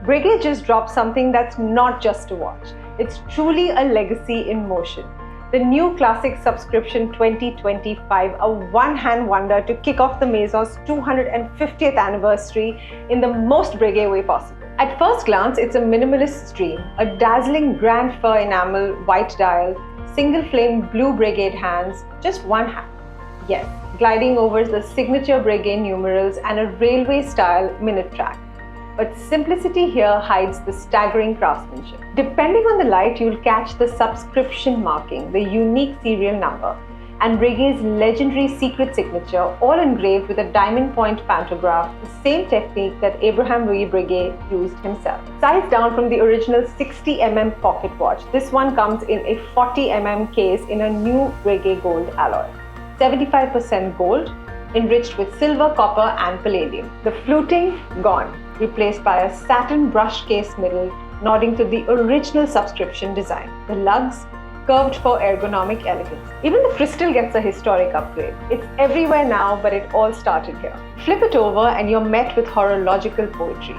Breguet just dropped something that's not just a watch. It's truly a legacy in motion. The new classic Souscription 2025, a one-hand wonder to kick off the Maison's 250th anniversary in the most Breguet way possible. At first glance, it's a minimalist dream, a dazzling grand fur enamel white dial, single flame blue Breguet hands, just one hand. Yes, gliding over the signature Breguet numerals and a railway-style minute track. But simplicity here hides the staggering craftsmanship. Depending on the light, you'll catch the Souscription marking, the unique serial number, and Breguet's legendary secret signature, all engraved with a diamond point pantograph, the same technique that Abraham Louis Breguet used himself. Sized down from the original 60mm pocket watch, this one comes in a 40mm case in a new Breguet gold alloy. 75% gold, enriched with silver, copper and palladium. The fluting, gone, replaced by a satin brushed case middle, nodding to the original Souscription design. The lugs, curved for ergonomic elegance. Even the crystal gets a historic upgrade. It's everywhere now, but it all started here. Flip it over and you're met with horological poetry.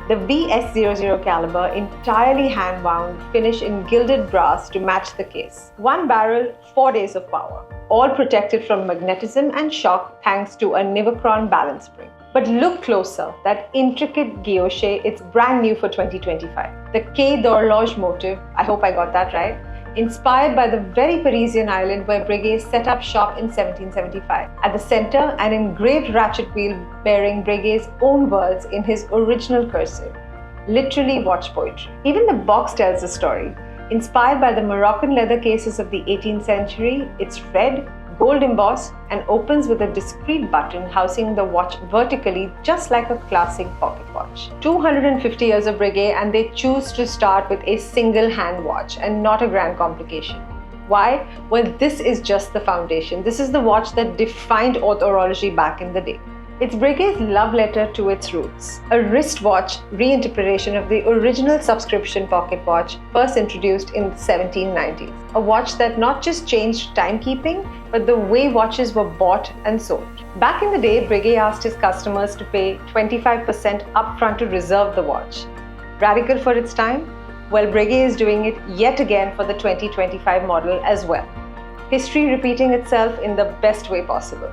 The VS00 caliber, entirely hand-wound, finish in gilded brass to match the case. One barrel, 4 days of power. All protected from magnetism and shock thanks to a Nivacron balance spring. But look closer, that intricate guilloche, it's brand new for 2025. The Quai d'Horloge motif, I hope I got that right, inspired by the very Parisian island where Breguet set up shop in 1775. At the center, an engraved ratchet wheel bearing Breguet's own words in his original cursive. Literally watch poetry. Even the box tells a story. Inspired by the Moroccan leather cases of the 18th century, it's red, gold embossed, and opens with a discreet button housing the watch vertically, just like a classic pocket watch. 250 years of Breguet, and they choose to start with a single hand watch and not a grand complication. Why? Well, this is just the foundation. This is the watch that defined haute horology back in the day. It's Breguet's love letter to its roots. A wristwatch reinterpretation of the original Souscription pocket watch, first introduced in the 1790s. A watch that not just changed timekeeping, but the way watches were bought and sold. Back in the day, Breguet asked his customers to pay 25% upfront to reserve the watch. Radical for its time? Well, Breguet is doing it yet again for the 2025 model as well. History repeating itself in the best way possible.